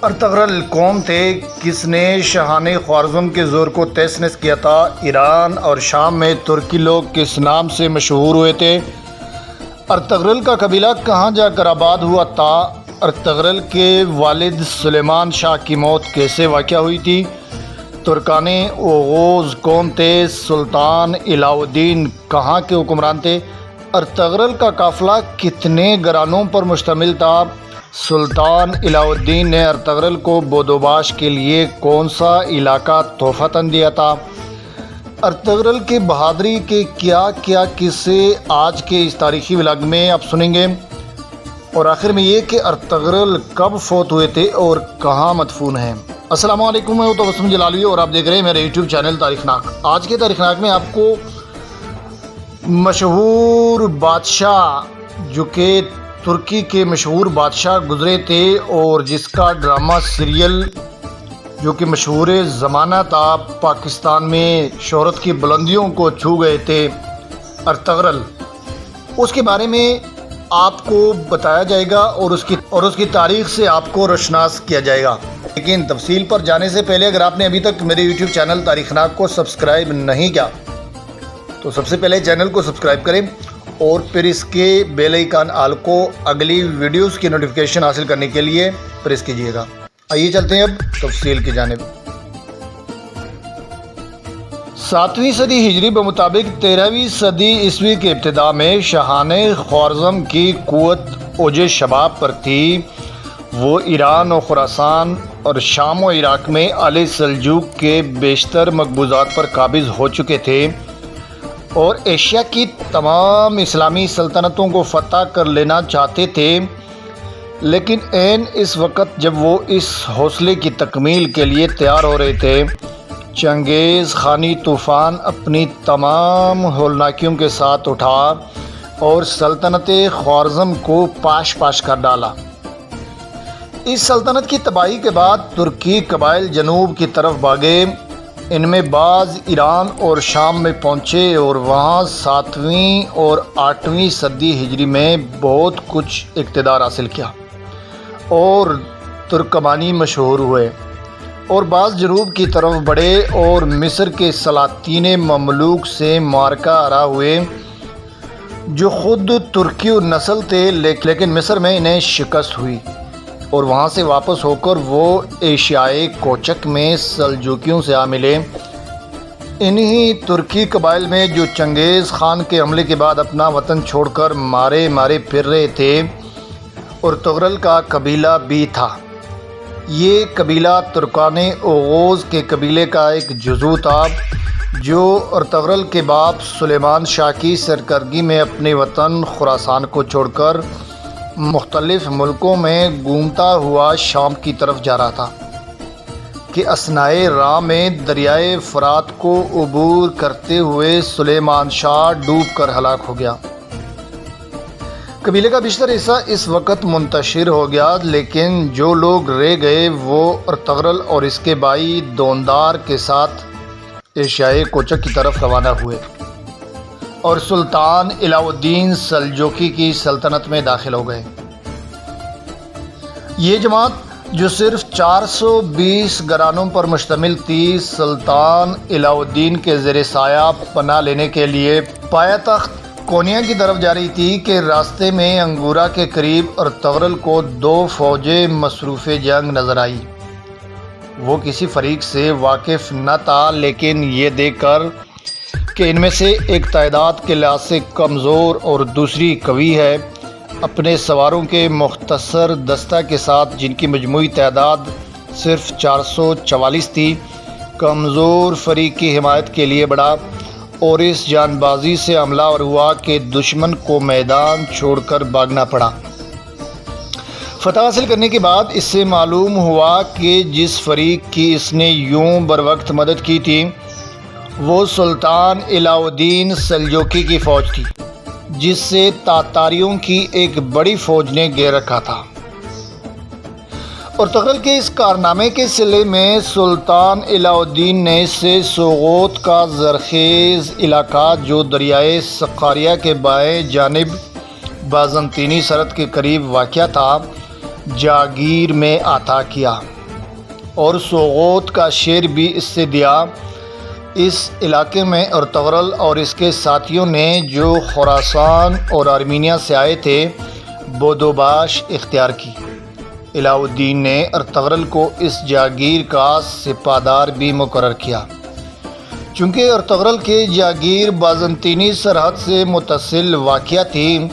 Ertugrul کون تھے؟ کس نے شاہان خوارزم کے زور کو تہس نہس کیا تھا؟ ایران اور شام میں ترکی لوگ کس نام سے مشہور ہوئے تھے؟ ارطغرل کا قبیلہ کہاں جا کر آباد ہوا تھا؟ ارطغرل کے والد سلیمان شاہ کی موت کیسے واقع ہوئی تھی؟ ترکان اوغوز کون تھے؟ سلطان علاء الدین کہاں کے حکمران تھے؟ ارطغرل کا قافلہ کتنے گھرانوں پر مشتمل تھا؟ سلطان علاء الدین نے ارطغرل کو بودوباش کے لیے کون سا علاقہ تحفتاً دیا تھا؟ ارطغرل کی بہادری کے کیا کیا قصے آج کے اس تاریخی ولاگ میں آپ سنیں گے، اور آخر میں یہ کہ ارطغرل کب فوت ہوئے تھے اور کہاں مدفون ہیں۔ السلام علیکم، میں توسم جلالی اور آپ دیکھ رہے ہیں میرے یوٹیوب چینل تاریخ ناک۔ آج کے تاریخ ناک میں آپ کو مشہور بادشاہ جو کہ ترکی کے مشہور بادشاہ گزرے تھے اور جس کا ڈرامہ سیریل جو کہ مشہور زمانہ تھا، پاکستان میں شہرت کی بلندیوں کو چھو گئے تھے، ارطغرل، اس کے بارے میں آپ کو بتایا جائے گا اور اس کی تاریخ سے آپ کو روشناس کیا جائے گا۔ لیکن تفصیل پر جانے سے پہلے اگر آپ نے ابھی تک میرے یوٹیوب چینل تاریخ ناک کو سبسکرائب نہیں کیا تو سب سے پہلے چینل کو سبسکرائب کریں اور پھر اس کے بیل آئیکن آل کو اگلی ویڈیوز کی نوٹیفیکیشن حاصل کرنے کے لیے پریس کیجیے گا۔ آئیے چلتے ہیں اب تفصیل کی جانب۔ 7ویں صدی ہجری بمطابق 13ویں صدی عیسوی کے ابتدا میں شاہان خوارزم کی قوت اوج شباب پر تھی۔ وہ ایران و خراسان اور شام و عراق میں آل سلجوق کے بیشتر مقبوضات پر قابض ہو چکے تھے اور ایشیا کی تمام اسلامی سلطنتوں کو فتح کر لینا چاہتے تھے، لیکن عین اس وقت جب وہ اس حوصلے کی تکمیل کے لیے تیار ہو رہے تھے، چنگیز خانی طوفان اپنی تمام ہولناکیوں کے ساتھ اٹھا اور سلطنت خوارزم کو پاش پاش کر ڈالا۔ اس سلطنت کی تباہی کے بعد ترکی قبائل جنوب کی طرف بھاگے، ان میں بعض ایران اور شام میں پہنچے اور وہاں 7ویں اور 8ویں صدی ہجری میں بہت کچھ اقتدار حاصل کیا اور ترکمانی مشہور ہوئے، اور بعض جنوب کی طرف بڑھے اور مصر کے سلاطین مملوک سے معرکہ آرا ہوئے جو خود ترکی نسل تھے، لیکن مصر میں انہیں شکست ہوئی اور وہاں سے واپس ہو کر وہ ایشیائے کوچک میں سلجوکیوں سے آ ملے۔ انہی ترکی قبائل میں جو چنگیز خان کے حملے کے بعد اپنا وطن چھوڑ کر مارے پھر رہے تھے، ارطغرل کا قبیلہ بھی تھا۔ یہ قبیلہ ترکان اوغوز کے قبیلے کا ایک جزو تھا جو ارطغرل کے باپ سلیمان شاہ کی سرکردگی میں اپنے وطن خراسان کو چھوڑ کر مختلف ملکوں میں گھومتا ہوا شام کی طرف جا رہا تھا کہ اثنائے راہ میں دریائے فرات کو عبور کرتے ہوئے سلیمان شاہ ڈوب کر ہلاک ہو گیا۔ قبیلے کا بیشتر حصہ اس وقت منتشر ہو گیا، لیکن جو لوگ رہ گئے وہ ارطغرل اور اس کے بھائی دوندار کے ساتھ ایشیائے کوچک کی طرف روانہ ہوئے اور سلطان علاء الدین سلجوقی کی سلطنت میں داخل ہو گئے۔ یہ جماعت جو صرف 420 گھرانوں پر مشتمل تھی، سلطان علاء الدین کے زیر سایہ پناہ لینے کے لیے پایا تخت کونیا کی طرف جا رہی تھی کہ راستے میں انگورا کے قریب ارطغرل کو 2 فوجیں مصروف جنگ نظر آئی۔ وہ کسی فریق سے واقف نہ تھا، لیکن یہ دیکھ کر کہ ان میں سے ایک تعداد کے لحاظ سے کمزور اور دوسری قوی ہے، اپنے سواروں کے مختصر دستہ کے ساتھ جن کی مجموعی تعداد صرف 444 تھی، کمزور فریق کی حمایت کے لیے بڑھا اور اس جان بازی سے حملہ آور ہوا کہ دشمن کو میدان چھوڑ کر بھاگنا پڑا۔ فتح حاصل کرنے کے بعد اس سے معلوم ہوا کہ جس فریق کی اس نے یوں بروقت مدد کی تھی وہ سلطان علاء الدین سلجوقی کی فوج تھی، جس سے تاتاریوں کی ایک بڑی فوج نے گھیر رکھا تھا۔ ارطغرل کے اس کارنامے کے صلے میں سلطان علاء الدین نے سے سوغوت کا زرخیز علاقہ جو دریائے سقاریہ کے بائیں جانب بازنطینی سرحد کے قریب واقع تھا جاگیر میں عطا کیا اور سوغوت کا شعر بھی اس سے دیا۔ اس علاقے میں ارطغرل اور اس کے ساتھیوں نے جو خراسان اور آرمینیا سے آئے تھے بدوباش اختیار کی۔ علاء الدین نے ارطغرل کو اس جاگیر کا سپاہدار بھی مقرر کیا۔ چونکہ ارطغرل کے جاگیر بازنطینی سرحد سے متصل واقع تھی،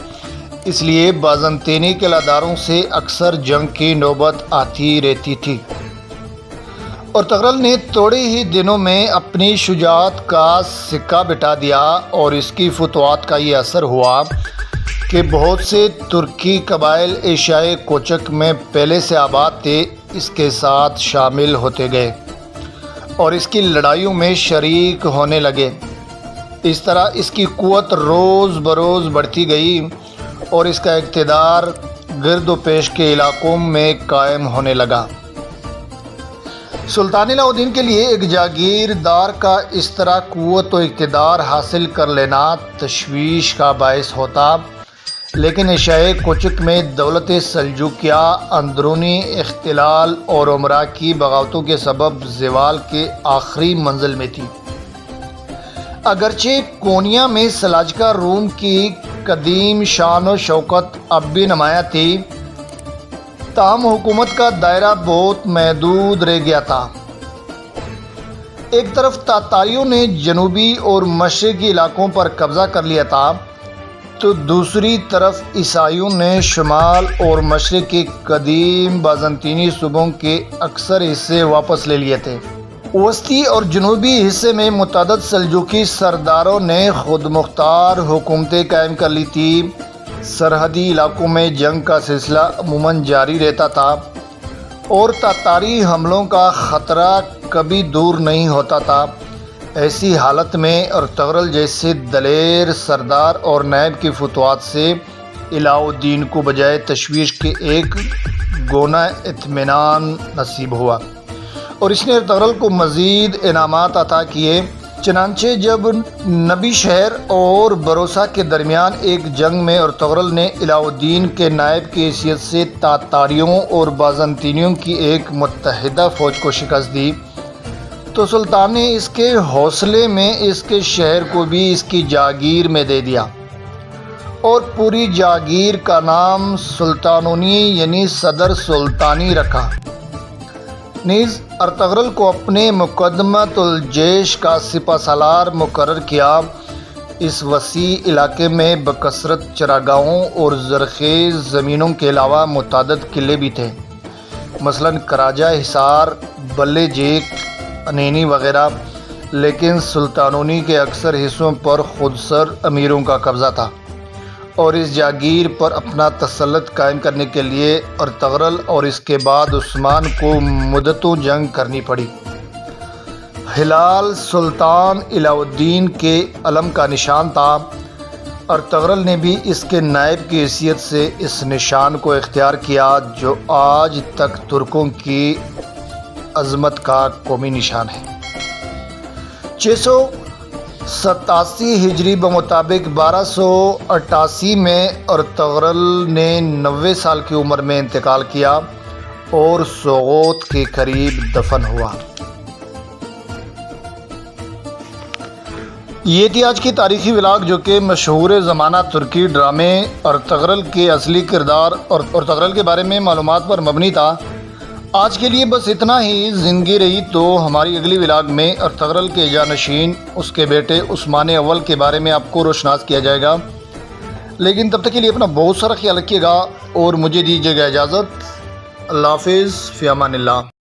اس لیے بازنطینی قلعہداروں سے اکثر جنگ کی نوبت آتی رہتی تھی۔ ارطغرل نے تھوڑے ہی دنوں میں اپنی شجاعت کا سکہ بٹھا دیا اور اس کی فتوحات کا یہ اثر ہوا کہ بہت سے ترکی قبائل ایشیائے کوچک میں پہلے سے آباد تھے اس کے ساتھ شامل ہوتے گئے اور اس کی لڑائیوں میں شریک ہونے لگے۔ اس طرح اس کی قوت روز بروز بڑھتی گئی اور اس کا اقتدار گرد و پیش کے علاقوں میں قائم ہونے لگا۔ سلطان علاء الدین کے لیے ایک جاگیردار کا اس طرح قوت و اقتدار حاصل کر لینا تشویش کا باعث ہوتا، لیکن ایشیائے کوچک میں دولت سلجوقیہ اندرونی اختلال اور امراء کی بغاوتوں کے سبب زوال کے آخری منزل میں تھی۔ اگرچہ کونیا میں سلاجقہ روم کی قدیم شان و شوکت اب بھی نمایاں تھی، تاہم حکومت کا دائرہ بہت محدود رہ گیا تھا۔ ایک طرف تاتاریوں نے جنوبی اور مشرقی علاقوں پر قبضہ کر لیا تھا، تو دوسری طرف عیسائیوں نے شمال اور مشرق کے قدیم بازنطینی صوبوں کے اکثر حصے واپس لے لیے تھے۔ وسطی اور جنوبی حصے میں متعدد سلجوقی سرداروں نے خود مختار حکومتیں قائم کر لی تھی۔ سرحدی علاقوں میں جنگ کا سلسلہ عموماً جاری رہتا تھا اور تاتاری حملوں کا خطرہ کبھی دور نہیں ہوتا تھا۔ ایسی حالت میں ارطغرل جیسے دلیر سردار اور نائب کی فتوحات سے علاء الدین کو بجائے تشویش کے ایک گونا اطمینان نصیب ہوا اور اس نے ارطغرل کو مزید انعامات عطا کیے۔ چنانچہ جب نبی شہر اور بروسا کے درمیان ایک جنگ میں ارطغرل نے علاء الدین کے نائب کی حیثیت سے تاتاریوں اور بازنطینیوں کی ایک متحدہ فوج کو شکست دی، تو سلطان نے اس کے حوصلے میں اس کے شہر کو بھی اس کی جاگیر میں دے دیا اور پوری جاگیر کا نام سلطانونی یعنی صدر سلطانی رکھا۔ نیز ارطغرل کو اپنے مقدمۃ الجیش کا سپہ سالار مقرر کیا۔ اس وسیع علاقے میں بکثرت چراگاہوں اور زرخیز زمینوں کے علاوہ متعدد قلعے بھی تھے، مثلاً کراجہ حصار، بلے جیک، انینی وغیرہ، لیکن سلطانونی کے اکثر حصوں پر خودسر امیروں کا قبضہ تھا اور اس جاگیر پر اپنا تسلط قائم کرنے کے لیے ارطغرل اور اس کے بعد عثمان کو مدتوں جنگ کرنی پڑی۔ ہلال سلطان علاء الدین کے علم کا نشان تھا۔ ارطغرل نے بھی اس کے نائب کی حیثیت سے اس نشان کو اختیار کیا جو آج تک ترکوں کی عظمت کا قومی نشان ہے۔ 687 ہجری بمطابق 1288 میں ارطغرل نے 90 سال کی عمر میں انتقال کیا اور سوغوت کے قریب دفن ہوا۔ یہ تھی آج کی تاریخی ولاگ جو کہ مشہور زمانہ ترکی ڈرامے ارطغرل کے اصلی کردار اور ارطغرل کے بارے میں معلومات پر مبنی تھا۔ آج کے لیے بس اتنا ہی۔ زندگی رہی تو ہماری اگلی ولاگ میں ارطغرل کے جانشین اس کے بیٹے عثمان اول کے بارے میں آپ کو روشناس کیا جائے گا۔ لیکن تب تک کے لیے اپنا بہت سارا خیال رکھیے گا اور مجھے دیجیے گا اجازت۔ اللہ حافظ، فی امان اللہ۔